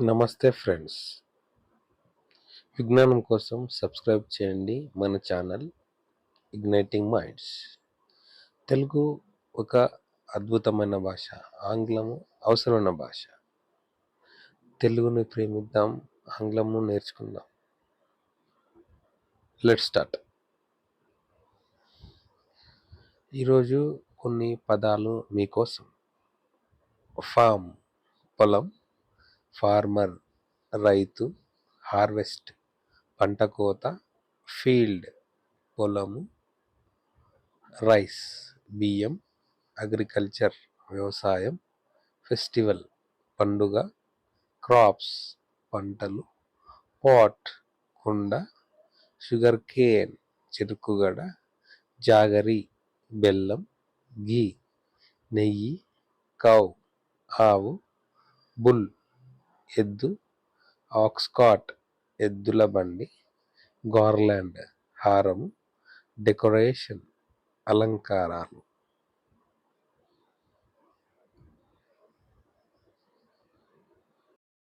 నమస్తే ఫ్రెండ్స్. విజ్ఞానం కోసం సబ్స్క్రైబ్ చేయండి మన ఛానల్ ఇగ్నైటింగ్ మైండ్స్. తెలుగు ఒక అద్భుతమైన భాష, ఆంగ్లము అవసరమైన భాష. తెలుగుని ప్రేమిద్దాం, ఆంగ్లము నేర్చుకుందాం. Let's start. ఈరోజు కొన్ని పదాలు మీకోసం. ఫామ్ పొలం, ఫార్మర్ రైతు, హార్వెస్ట్ పంట కోత, ఫీల్డ్ పొలము, రైస్ బియ్యం, అగ్రికల్చర్ వ్యవసాయం, ఫెస్టివల్ పండుగ, క్రాప్స్ పంటలు, పాట్ కుండ, షుగర్ కేన్ చెరుకుగడ, జాగరి బెల్లం, ఘీ నెయ్యి, కౌ ఆవు, బుల్ ఎద్దు, ఆక్స్కాట్ ఎద్దుల బండి, గార్లాండ్ హారము, డెకరేషన్ అలంకారాలు.